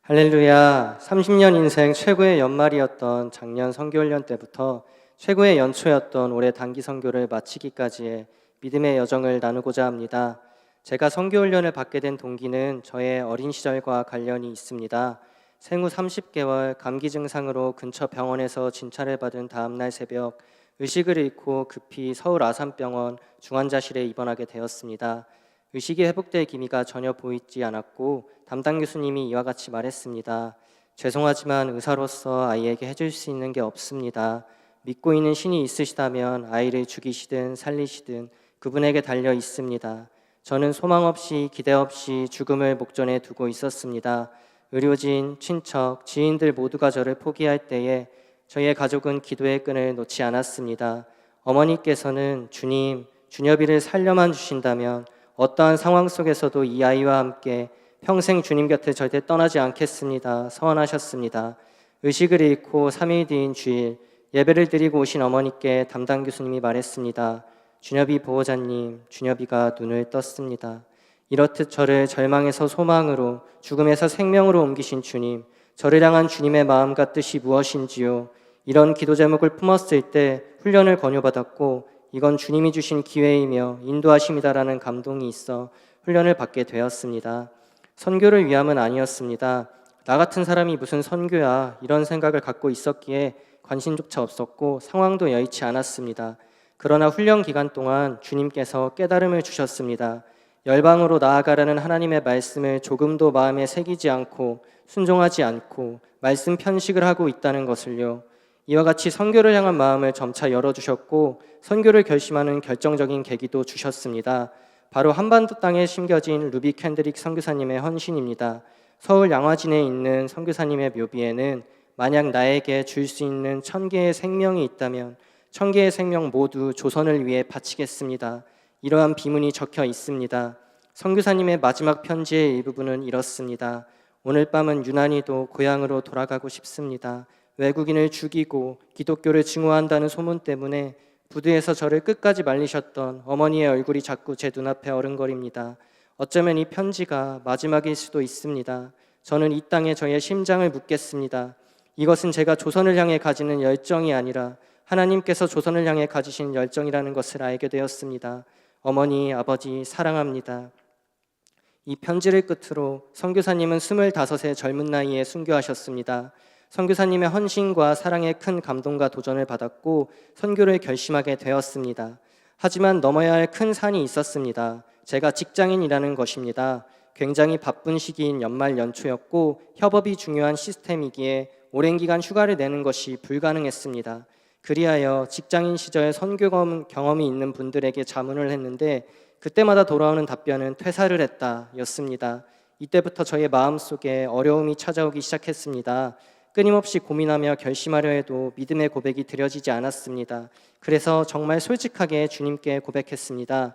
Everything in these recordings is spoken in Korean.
할렐루야. 30년 인생 최고의 연말이었던 작년 선교훈련 때부터 최고의 연초였던 올해 단기 선교를 마치기까지의 믿음의 여정을 나누고자 합니다. 제가 선교훈련을 받게 된 동기는 저의 어린 시절과 관련이 있습니다. 생후 30개월 감기 증상으로 근처 병원에서 진찰을 받은 다음날 새벽 의식을 잃고 급히 서울 아산병원 중환자실에 입원하게 되었습니다. 의식이 회복될 기미가 전혀 보이지 않았고 담당 교수님이 이와 같이 말했습니다. 죄송하지만 의사로서 아이에게 해줄 수 있는 게 없습니다. 믿고 있는 신이 있으시다면 아이를 죽이시든 살리시든 그분에게 달려 있습니다. 저는 소망 없이 기대 없이 죽음을 목전에 두고 있었습니다. 의료진, 친척, 지인들 모두가 저를 포기할 때에 저희의 가족은 기도의 끈을 놓지 않았습니다. 어머니께서는 주님, 준엽이를 살려만 주신다면 어떠한 상황 속에서도 이 아이와 함께 평생 주님 곁에 절대 떠나지 않겠습니다. 서원하셨습니다. 의식을 잃고 3일 뒤인 주일 예배를 드리고 오신 어머니께 담당 교수님이 말했습니다. 준엽이 보호자님, 준엽이가 눈을 떴습니다. 이렇듯 저를 절망에서 소망으로 죽음에서 생명으로 옮기신 주님, 저를 향한 주님의 마음과 뜻이 무엇인지요? 이런 기도 제목을 품었을 때 훈련을 권유받았고 이건 주님이 주신 기회이며 인도하심이다라는 감동이 있어 훈련을 받게 되었습니다. 선교를 위함은 아니었습니다. 나 같은 사람이 무슨 선교야 이런 생각을 갖고 있었기에 관심조차 없었고 상황도 여의치 않았습니다. 그러나 훈련 기간 동안 주님께서 깨달음을 주셨습니다. 열방으로 나아가라는 하나님의 말씀을 조금도 마음에 새기지 않고 순종하지 않고 말씀 편식을 하고 있다는 것을요. 이와 같이 선교를 향한 마음을 점차 열어주셨고 선교를 결심하는 결정적인 계기도 주셨습니다. 바로 한반도 땅에 심겨진 루비 캔드릭 선교사님의 헌신입니다. 서울 양화진에 있는 선교사님의 묘비에는 만약 나에게 줄 수 있는 1000개의 생명이 있다면 1000개의 생명 모두 조선을 위해 바치겠습니다. 이러한 비문이 적혀 있습니다. 선교사님의 마지막 편지의 일부분은 이렇습니다. 오늘 밤은 유난히도 고향으로 돌아가고 싶습니다. 외국인을 죽이고 기독교를 증오한다는 소문 때문에 부두에서 저를 끝까지 말리셨던 어머니의 얼굴이 자꾸 제 눈앞에 어른거립니다. 어쩌면 이 편지가 마지막일 수도 있습니다. 저는 이 땅에 저의 심장을 묻겠습니다. 이것은 제가 조선을 향해 가지는 열정이 아니라 하나님께서 조선을 향해 가지신 열정이라는 것을 알게 되었습니다. 어머니, 아버지 사랑합니다. 이 편지를 끝으로 선교사님은 25의 젊은 나이에 순교하셨습니다. 선교사님의 헌신과 사랑에 큰 감동과 도전을 받았고 선교를 결심하게 되었습니다. 하지만 넘어야 할 큰 산이 있었습니다. 제가 직장인이라는 것입니다. 굉장히 바쁜 시기인 연말 연초였고 협업이 중요한 시스템이기에 오랜 기간 휴가를 내는 것이 불가능했습니다. 그리하여 직장인 시절 선교 경험이 있는 분들에게 자문을 했는데 그때마다 돌아오는 답변은 퇴사를 했다 였습니다. 이때부터 저의 마음속에 어려움이 찾아오기 시작했습니다. 끊임없이 고민하며 결심하려 해도 믿음의 고백이 드려지지 않았습니다. 그래서 정말 솔직하게 주님께 고백했습니다.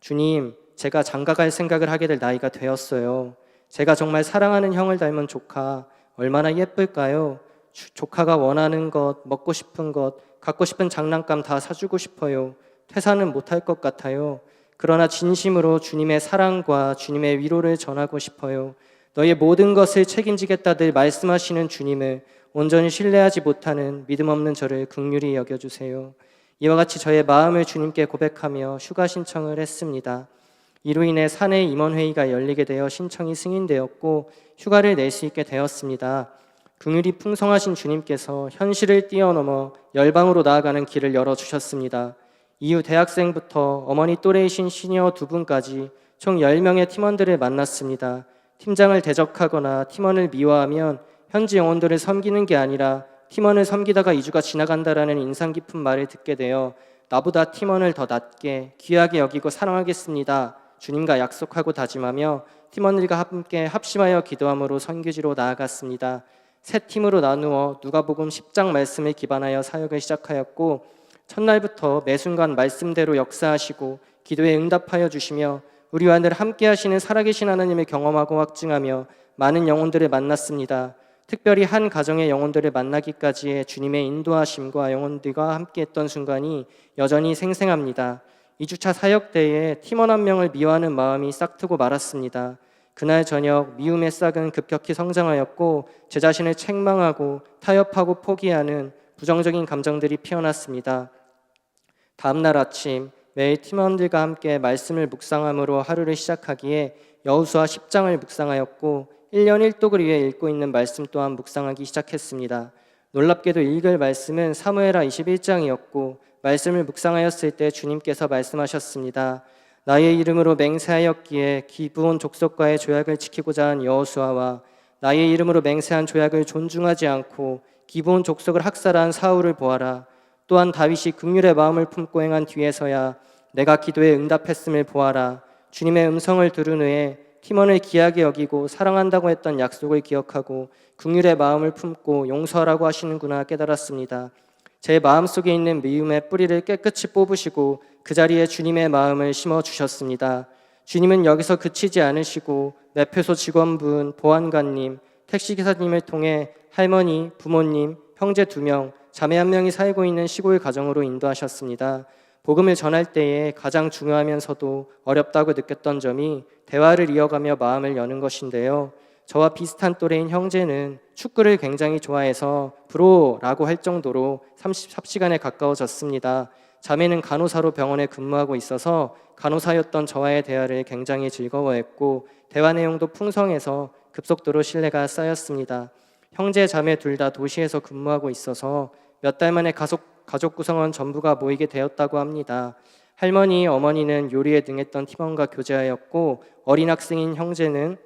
주님, 제가 장가갈 생각을 하게 될 나이가 되었어요. 제가 정말 사랑하는 형을 닮은 조카 얼마나 예쁠까요? 조카가 원하는 것, 먹고 싶은 것, 갖고 싶은 장난감 다 사주고 싶어요. 퇴사는 못할 것 같아요. 그러나 진심으로 주님의 사랑과 주님의 위로를 전하고 싶어요. 너의 모든 것을 책임지겠다들 말씀하시는 주님을 온전히 신뢰하지 못하는 믿음 없는 저를 긍휼히 여겨주세요. 이와 같이 저의 마음을 주님께 고백하며 휴가 신청을 했습니다. 이로 인해 사내 임원회의가 열리게 되어 신청이 승인되었고 휴가를 낼 수 있게 되었습니다. 긍휼이 풍성하신 주님께서 현실을 뛰어넘어 열방으로 나아가는 길을 열어주셨습니다. 이후 대학생부터 어머니 또래이신 시니어 2분까지 총 10명의 팀원들을 만났습니다. 팀장을 대적하거나 팀원을 미워하면 현지 영혼들을 섬기는 게 아니라 팀원을 섬기다가 2주가 지나간다라는 인상 깊은 말을 듣게 되어 나보다 팀원을 더 낮게 귀하게 여기고 사랑하겠습니다. 주님과 약속하고 다짐하며 팀원들과 함께 합심하여 기도함으로 선교지로 나아갔습니다. 세 팀으로 나누어 누가복음 10장 말씀을 기반하여 사역을 시작하였고 첫날부터 매 순간 말씀대로 역사하시고 기도에 응답하여 주시며 우리와 늘 함께 하시는 살아계신 하나님을 경험하고 확증하며 많은 영혼들을 만났습니다. 특별히 한 가정의 영혼들을 만나기까지의 주님의 인도하심과 영혼들과 함께했던 순간이 여전히 생생합니다. 2주차 사역 때에 팀원 한 명을 미워하는 마음이 싹트고 말았습니다. 그날 저녁 미움의 싹은 급격히 성장하였고 제 자신을 책망하고 타협하고 포기하는 부정적인 감정들이 피어났습니다. 다음 날 아침 매일 팀원들과 함께 말씀을 묵상함으로 하루를 시작하기에 여호수아 10장을 묵상하였고 1년 1독을 위해 읽고 있는 말씀 또한 묵상하기 시작했습니다. 놀랍게도 읽을 말씀은 사무엘하 21장이었고 말씀을 묵상하였을 때 주님께서 말씀하셨습니다. 나의 이름으로 맹세하였기에 기브온 족속과의 조약을 지키고자 한 여호수아와 나의 이름으로 맹세한 조약을 존중하지 않고 기브온 족속을 학살한 사울을 보아라. 또한 다윗이 긍휼의 마음을 품고 행한 뒤에서야 내가 기도에 응답했음을 보아라. 주님의 음성을 들은 후에 팀원을 귀하게 여기고 사랑한다고 했던 약속을 기억하고 긍휼의 마음을 품고 용서하라고 하시는구나 깨달았습니다. 제 마음속에 있는 미움의 뿌리를 깨끗이 뽑으시고 그 자리에 주님의 마음을 심어주셨습니다. 주님은 여기서 그치지 않으시고 매표소 직원분, 보안관님, 택시기사님을 통해 할머니, 부모님, 형제 2명, 자매 1명이 살고 있는 시골 가정으로 인도하셨습니다. 복음을 전할 때에 가장 중요하면서도 어렵다고 느꼈던 점이 대화를 이어가며 마음을 여는 것인데요. 저와 비슷한 또래인 형제는 축구를 굉장히 좋아해서 브로라고 할 정도로 30시간에 가까워졌습니다. 자매는 간호사로 병원에 근무하고 있어서 간호사였던 저와의 대화를 굉장히 즐거워했고 대화 내용도 풍성해서 급속도로 신뢰가 쌓였습니다. 형제 자매 둘 다 도시에서 근무하고 있어서 몇 달 만에 가족 구성원 전부가 모이게 되었다고 합니다. 할머니, 어머니는 요리에 능했던 팀원과 교제하였고 어린 학생인 형제는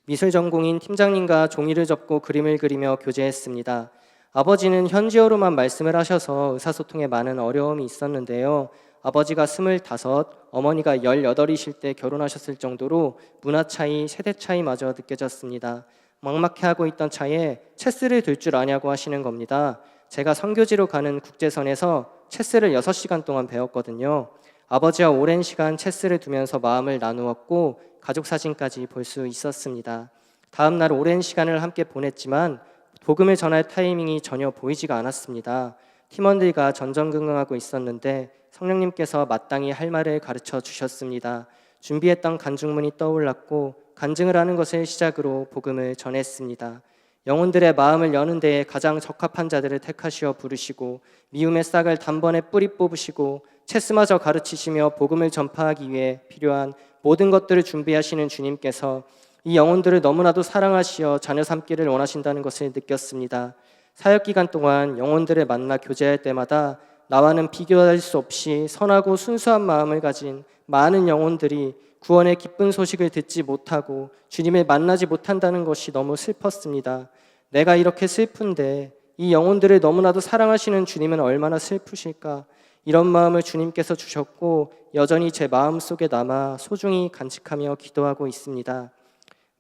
미술 전공인 팀장님과 종이를 접고 그림을 그리며 교제했습니다. 아버지는 현지어로만 말씀을 하셔서 의사소통에 많은 어려움이 있었는데요. 아버지가 25, 어머니가 18이실 때 결혼하셨을 정도로 문화 차이, 세대 차이마저 느껴졌습니다. 막막해하고 있던 차에 체스를 들 줄 아냐고 하시는 겁니다. 제가 선교지로 가는 국제선에서 체스를 6시간 동안 배웠거든요. 아버지와 오랜 시간 체스를 두면서 마음을 나누었고 가족 사진까지 볼 수 있었습니다. 다음 날 오랜 시간을 함께 보냈지만 복음을 전할 타이밍이 전혀 보이지가 않았습니다. 팀원들과 전전긍긍하고 있었는데 성령님께서 마땅히 할 말을 가르쳐 주셨습니다. 준비했던 간증문이 떠올랐고 간증을 하는 것을 시작으로 복음을 전했습니다. 영혼들의 마음을 여는 데에 가장 적합한 자들을 택하시어 부르시고 미움의 싹을 단번에 뿌리 뽑으시고 체스마저 가르치시며 복음을 전파하기 위해 필요한 모든 것들을 준비하시는 주님께서 이 영혼들을 너무나도 사랑하시어 자녀 삼기를 원하신다는 것을 느꼈습니다. 사역 기간 동안 영혼들을 만나 교제할 때마다 나와는 비교할 수 없이 선하고 순수한 마음을 가진 많은 영혼들이 구원의 기쁜 소식을 듣지 못하고 주님을 만나지 못한다는 것이 너무 슬펐습니다. 내가 이렇게 슬픈데 이 영혼들을 너무나도 사랑하시는 주님은 얼마나 슬프실까? 이런 마음을 주님께서 주셨고 여전히 제 마음속에 남아 소중히 간직하며 기도하고 있습니다.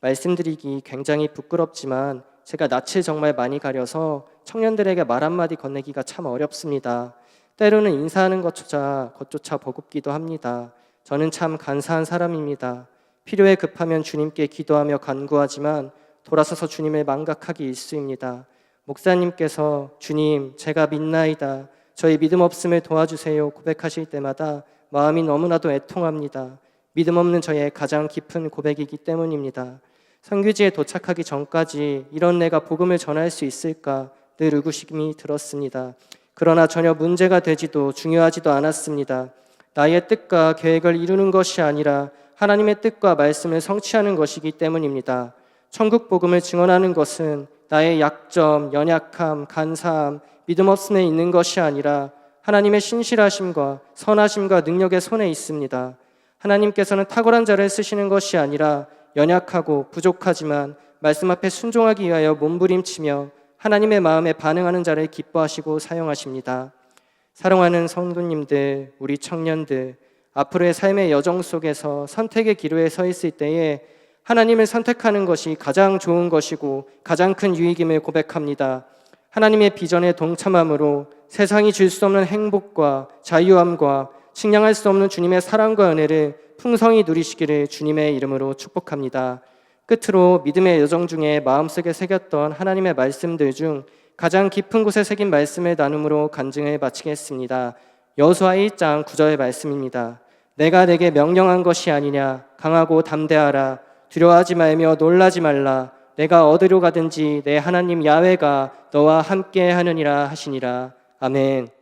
말씀드리기 굉장히 부끄럽지만 제가 낯을 정말 많이 가려서 청년들에게 말 한마디 건네기가 참 어렵습니다. 때로는 인사하는 것조차 버겁기도 합니다. 저는 참 간사한 사람입니다. 필요에 급하면 주님께 기도하며 간구하지만 돌아서서 주님을 망각하기 일쑤입니다. 목사님께서 주님, 제가 믿나이다. 저희 믿음 없음을 도와주세요 고백하실 때마다 마음이 너무나도 애통합니다. 믿음 없는 저의 가장 깊은 고백이기 때문입니다. 선교지에 도착하기 전까지 이런 내가 복음을 전할 수 있을까 늘 의구심이 들었습니다. 그러나 전혀 문제가 되지도 중요하지도 않았습니다. 나의 뜻과 계획을 이루는 것이 아니라 하나님의 뜻과 말씀을 성취하는 것이기 때문입니다. 천국 복음을 증언하는 것은 나의 약점, 연약함, 간사함, 믿음 없음에 있는 것이 아니라 하나님의 신실하심과 선하심과 능력의 손에 있습니다. 하나님께서는 탁월한 자를 쓰시는 것이 아니라 연약하고 부족하지만 말씀 앞에 순종하기 위하여 몸부림치며 하나님의 마음에 반응하는 자를 기뻐하시고 사용하십니다. 사랑하는 성도님들, 우리 청년들, 앞으로의 삶의 여정 속에서 선택의 기로에 서 있을 때에 하나님을 선택하는 것이 가장 좋은 것이고 가장 큰 유익임을 고백합니다. 하나님의 비전에 동참함으로 세상이 줄 수 없는 행복과 자유함과 측량할 수 없는 주님의 사랑과 은혜를 풍성히 누리시기를 주님의 이름으로 축복합니다. 끝으로 믿음의 여정 중에 마음속에 새겼던 하나님의 말씀들 중 가장 깊은 곳에 새긴 말씀을 나눔으로 간증을 마치겠습니다. 여호수아 1장 9절의 말씀입니다. 내가 내게 명령한 것이 아니냐, 강하고 담대하라. 두려워하지 말며 놀라지 말라. 내가 어디로 가든지 내 하나님 야훼가 너와 함께 하느니라 하시니라. 아멘.